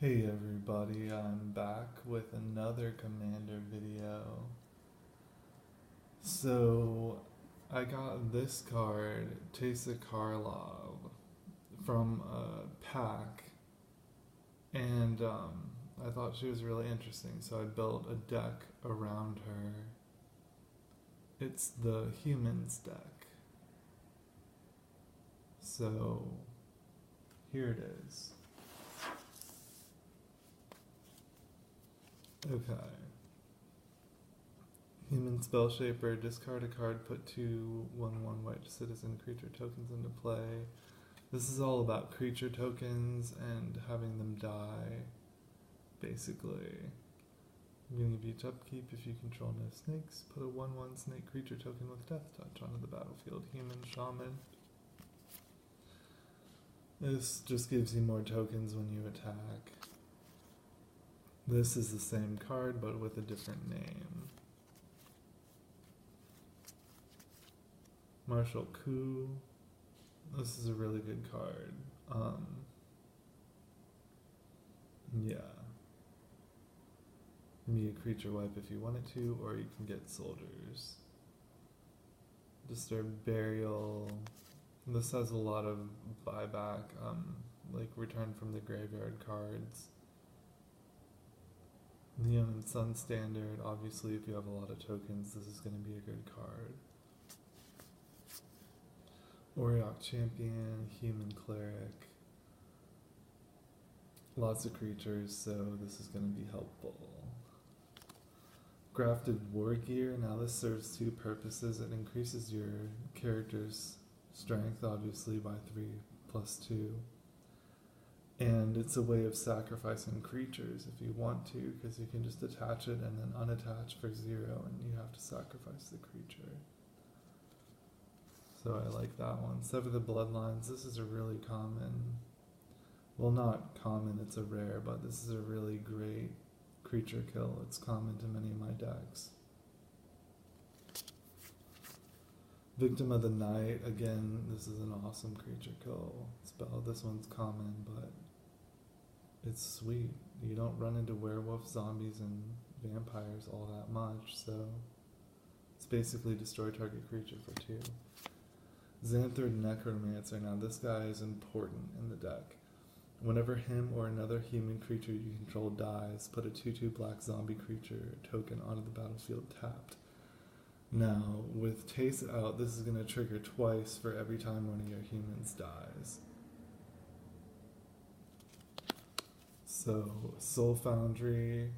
Hey everybody, I'm back with another Commander video. So, I got this card, Teysa Karlov, from a pack, and I thought she was really interesting, so I built a deck around her. It's the Humans deck. So, here it is. Okay. Human Spell Shaper, discard a card, put 2/1/1 white citizen creature tokens into play. This is all about creature tokens and having them die, basically. I'm going to give you upkeep if you control no snakes. Put a 1/1 snake creature token with Death Touch onto the battlefield. Human Shaman. This just gives you more tokens when you attack. This is the same card, but with a different name. Marshal Coup. This is a really good card. Yeah. Be a creature wipe if you wanted to, or you can get soldiers. Disturb Burial. This has a lot of buyback, like return from the graveyard cards. Neon and Sun Standard, obviously if you have a lot of tokens, this is going to be a good card. Oriok Champion, Human Cleric. Lots of creatures, so this is going to be helpful. Grafted War Gear, now this serves two purposes. It increases your character's strength, obviously, by 3+2. And it's a way of sacrificing creatures if you want to, because you can just attach it and then unattach for 0, and you have to sacrifice the creature. So I like that one. Sever the Bloodlines, this is a really common, well, not common, it's a rare, but this is a really great creature kill. It's common to many of my decks. Victim of the Night, again, this is an awesome creature kill spell. This one's common, but it's sweet. You don't run into werewolves, zombies, and vampires all that much, so it's basically destroy target creature for 2. Xanthid Necromancer, now this guy is important in the deck. Whenever him or another human creature you control dies, put a 2/2 black zombie creature token onto the battlefield tapped. Now, with Teysa out, this is going to trigger twice for every time one of your humans dies. So, Soul Foundry,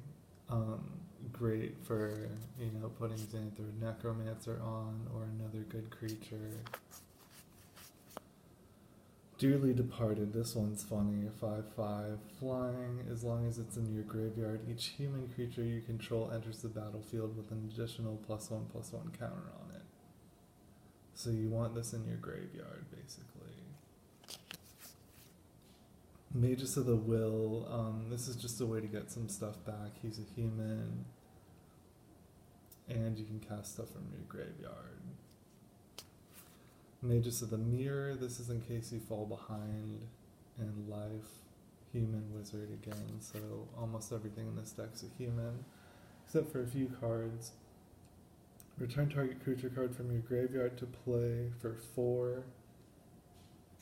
great for, putting Xanthid Necromancer on, or another good creature. Dearly Departed, this one's funny, 5/5, flying, as long as it's in your graveyard, each human creature you control enters the battlefield with an additional +1/+1 counter on it. So you want this in your graveyard, basically. Magus of the Will, this is just a way to get some stuff back. He's a human, and you can cast stuff from your graveyard. Magus of the Mirror, this is in case you fall behind in life. Human Wizard again, so almost everything in this deck's a human, except for a few cards. Return target creature card from your graveyard to play for 4.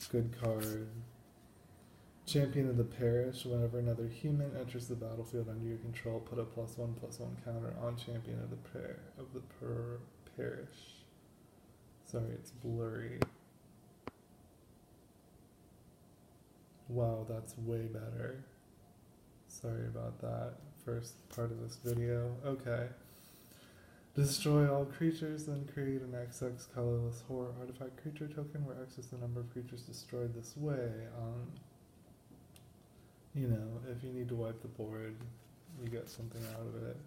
Good card. Champion of the Parish, whenever another human enters the battlefield under your control, put a +1/+1 counter on Champion of the Parish. Sorry, it's blurry. Wow, that's way better. Sorry about that. First part of this video. Okay. Destroy all creatures, then create an XX colorless horror artifact creature token where X is the number of creatures destroyed this way. If you need to wipe the board, you get something out of it.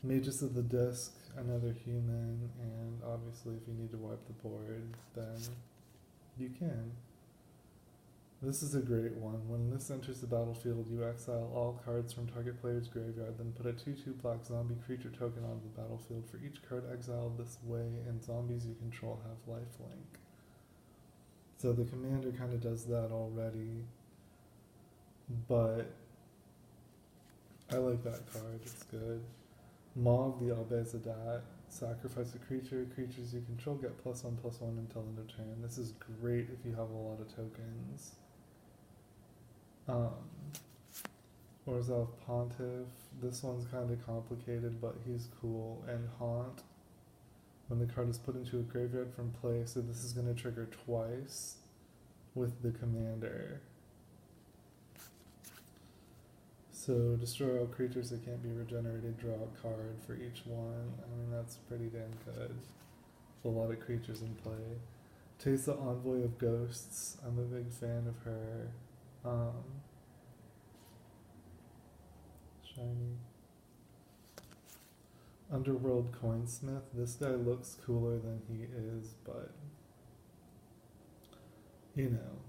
Magus of the Disc, another human, and obviously if you need to wipe the board, then you can. This is a great one. When this enters the battlefield, you exile all cards from target player's graveyard, then put a 2/2 black zombie creature token onto the battlefield. For each card exiled this way, and zombies you control have lifelink. So the commander kind of does that already, but I like that card, it's good. Maw of the Albezadat. Sacrifice a creature. Creatures you control get +1/+1 until end of turn. This is great if you have a lot of tokens. Orzhov Pontiff. This one's kind of complicated, but he's cool. And Haunt. When the card is put into a graveyard from play, so this is going to trigger twice with the commander. So destroy all creatures that can't be regenerated, draw a card for each one. I mean, that's pretty damn good. A lot of creatures in play. Taste the Envoy of Ghosts. I'm a big fan of her. Shiny. Underworld Coinsmith. This guy looks cooler than he is, but you know,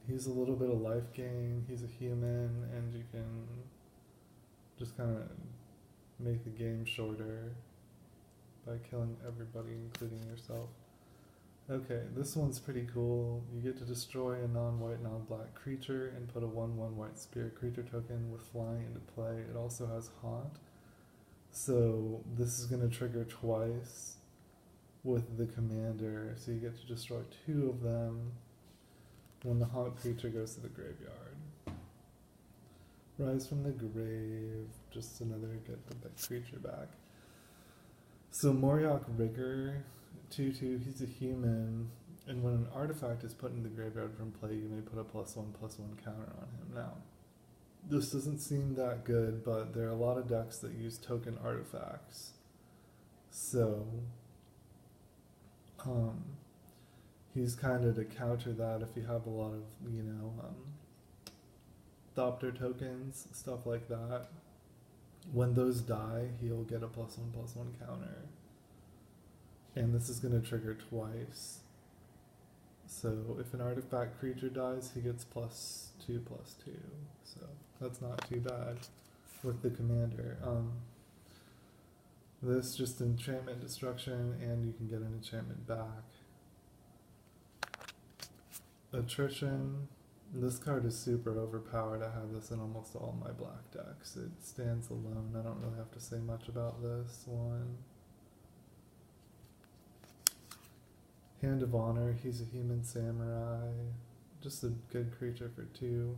he's a little bit of life gain. He's a human, and you can just kind of make the game shorter by killing everybody, including yourself. Okay, this one's pretty cool. You get to destroy a non-white, non-black creature and put a 1/1 white spirit creature token with flying into play. It also has Haunt. So this is going to trigger twice with the commander. So you get to destroy 2 of them when the Haunt creature goes to the graveyard. Rise from the Grave. Just another get the creature back. So Moriok Rigger, 2/2, he's a human, and when an artifact is put in the graveyard from play, you may put a +1/+1 counter on him. Now, this doesn't seem that good, but there are a lot of decks that use token artifacts. So, he's kind of to counter that if you have a lot of, Thopter tokens, stuff like that. When those die, he'll get a +1/+1 counter. And this is going to trigger twice. So if an artifact creature dies, he gets +2/+2. So that's not too bad with the commander. This just enchantment destruction, and you can get an enchantment back. Attrition. This card is super overpowered. I have this in almost all my black decks. It stands alone. I don't really have to say much about this one. Hand of Honor. He's a human samurai. Just a good creature for 2.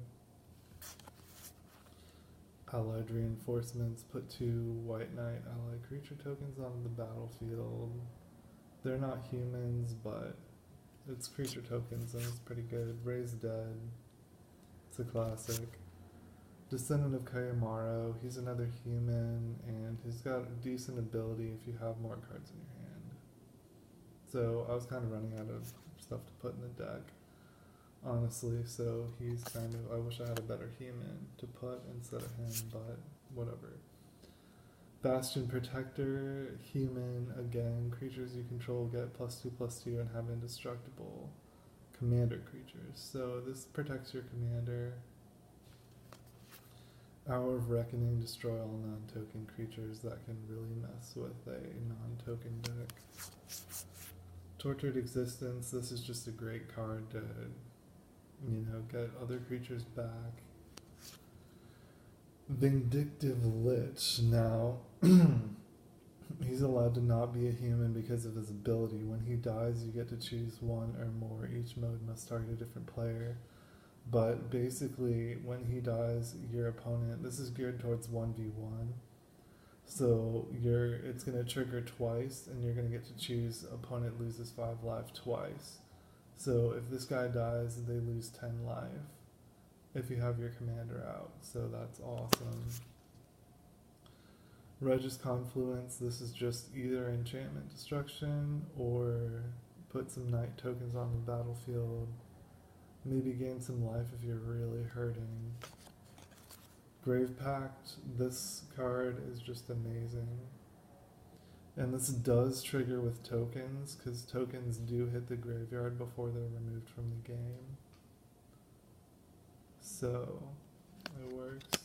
Allied Reinforcements. Put 2 White Knight allied creature tokens on the battlefield. They're not humans, but it's creature tokens and it's pretty good. Raise Dead. It's a classic. Descendant of Kayamaro. He's another human, and he's got a decent ability if you have more cards in your hand. So I was kind of running out of stuff to put in the deck, honestly, so he's kind of, I wish I had a better human to put instead of him, but whatever. Bastion Protector, human, again, creatures you control get +2/+2 and have indestructible commander creatures. So this protects your commander. Hour of Reckoning, destroy all non-token creatures. That can really mess with a non-token deck. Tortured Existence, this is just a great card to, get other creatures back. Vindictive Lich. Now, he's allowed to not be a human because of his ability. When he dies, you get to choose 1 or more. Each mode must target a different player. But basically, when he dies, your opponent, this is geared towards 1v1. So it's going to trigger twice, and you're going to get to choose opponent loses 5 life twice. So if this guy dies, they lose 10 life if you have your commander out. So that's awesome. Regis Confluence, this is just either enchantment destruction or put some night tokens on the battlefield. Maybe gain some life if you're really hurting. Grave Pact, this card is just amazing. And this does trigger with tokens, because tokens do hit the graveyard before they're removed from the game. So, it works.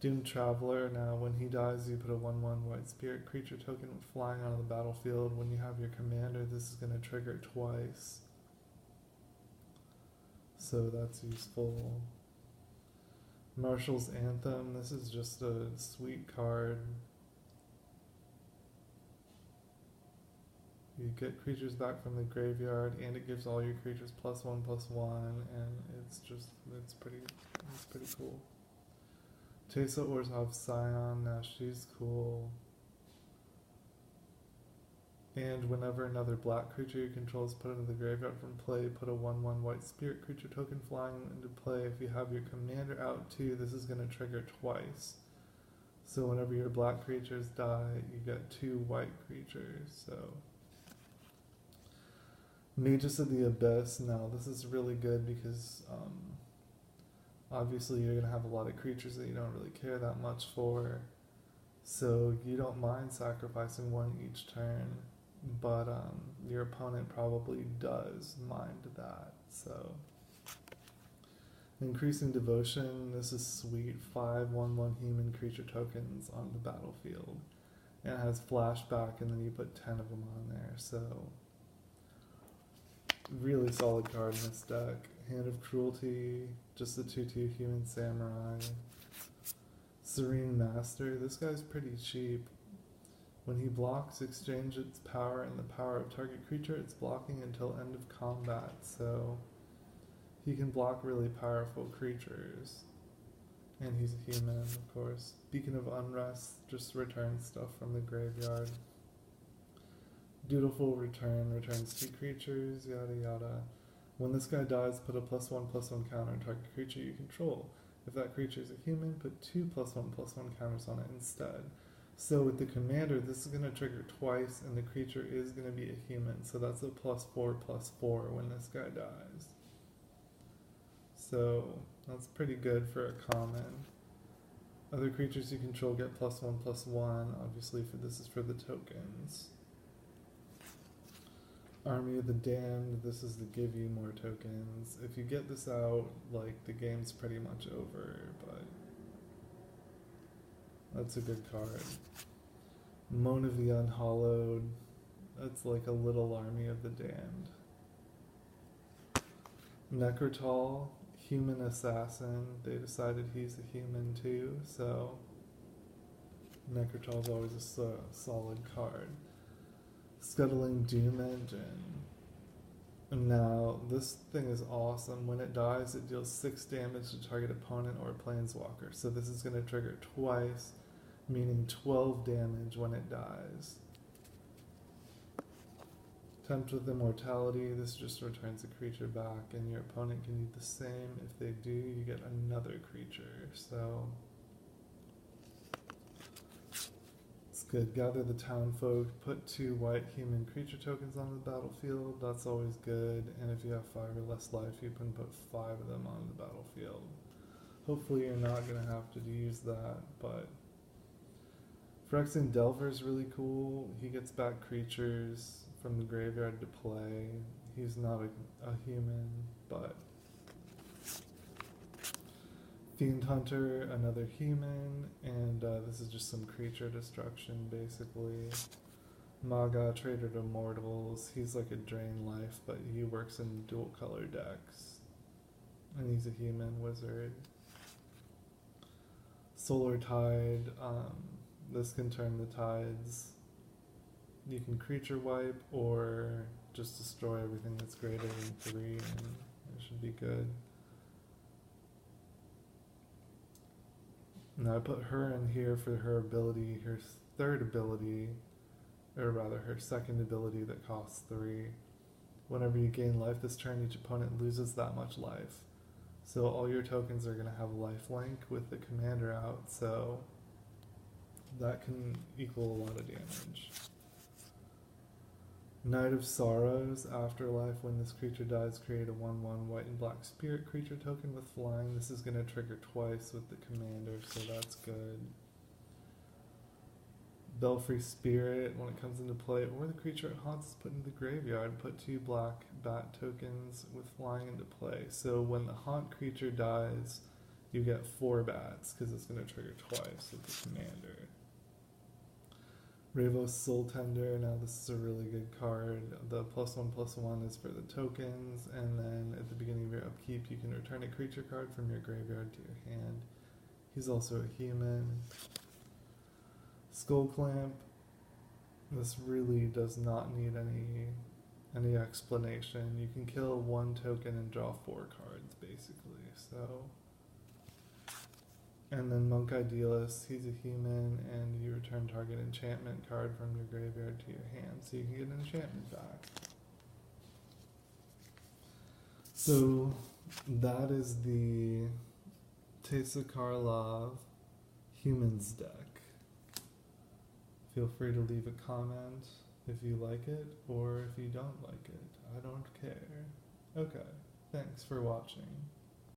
Doomed Traveler, now when he dies you put a 1/1 white spirit creature token with flying out of the battlefield. When you have your commander, this is going to trigger twice. So that's useful. Marshals Anthem, this is just a sweet card. You get creatures back from the graveyard, and it gives all your creatures +1/+1, and it's pretty cool. Teysa Orzhov Scion, now she's cool. And whenever another black creature you control is put into the graveyard from play, put a 1/1 white spirit creature token flying into play. If you have your commander out too, this is going to trigger twice. So whenever your black creatures die, you get 2 white creatures. So Magus of the Abyss, now this is really good because obviously you're going to have a lot of creatures that you don't really care that much for. So you don't mind sacrificing 1 each turn. But your opponent probably does mind that. So increasing devotion, this is sweet. 5 1/1 human creature tokens on the battlefield, and it has flashback, and then you put 10 of them on there. So really solid card in this deck. Hand of Cruelty, just the 2/2 human samurai. Serene Master, this guy's pretty cheap. When he blocks, exchange its power and the power of target creature it's blocking until end of combat. So he can block really powerful creatures. And he's a human, of course. Beacon of Unrest, just returns stuff from the graveyard. Dutiful Return, returns 2 creatures, yada yada. When this guy dies, put a +1/+1 counter on target creature you control. If that creature is a human, put 2 +1/+1 counters on it instead. So with the commander, this is going to trigger twice, and the creature is going to be a human. So that's a +4/+4 when this guy dies. So that's pretty good for a common. Other creatures you control get +1/+1. Obviously, this is for the tokens. Army of the Damned, this is to give you more tokens. If you get this out, like, the game's pretty much over, but that's a good card. Moan of the Unhallowed, that's like a little Army of the Damned. Necrotal, human assassin, they decided he's a human too, so Necrotal's always a solid card. Scuttling Doom Engine. Now, this thing is awesome. When it dies, it deals 6 damage to target opponent or planeswalker. So this is going to trigger twice, meaning 12 damage when it dies. Tempt with Immortality, this just returns a creature back, and your opponent can do the same. If they do, you get another creature. So good. Gather the Townfolk, put 2 white human creature tokens on the battlefield, that's always good, and if you have 5 or less life, you can put 5 of them on the battlefield. Hopefully you're not going to have to use that, but Phyrexian Delver is really cool. He gets back creatures from the graveyard to play. He's not a human, but Fiend Hunter, another human, and this is just some creature destruction, basically. Maga, Trader to Mortals, he's like a drain life, but he works in dual color decks. And he's a human wizard. Solar Tide, this can turn the tides. You can creature wipe, or just destroy everything that's greater than 3, and it should be good. Now I put her in here for her ability, her third ability, or rather her second ability that costs 3. Whenever you gain life this turn, each opponent loses that much life. So all your tokens are going to have lifelink with the commander out, so that can equal a lot of damage. Night of Sorrows, Afterlife, when this creature dies, create a 1/1 white and black spirit creature token with flying. This is going to trigger twice with the commander, so that's good. Belfry Spirit, when it comes into play, or the creature it haunts is put into the graveyard, put 2 black bat tokens with flying into play. So when the haunt creature dies, you get 4 bats, because it's going to trigger twice with the commander. Ravos Soul Tender, now this is a really good card. The +1/+1 is for the tokens, and then at the beginning of your upkeep you can return a creature card from your graveyard to your hand. He's also a human. Skull Clamp. This really does not need any explanation. You can kill 1 token and draw 4 cards, basically. So, and then Monk Idealist, he's a human, and you return target enchantment card from your graveyard to your hand, so you can get an enchantment back. So that is the Teysa Karlov Humans deck. Feel free to leave a comment if you like it or if you don't like it. I don't care. Okay, thanks for watching.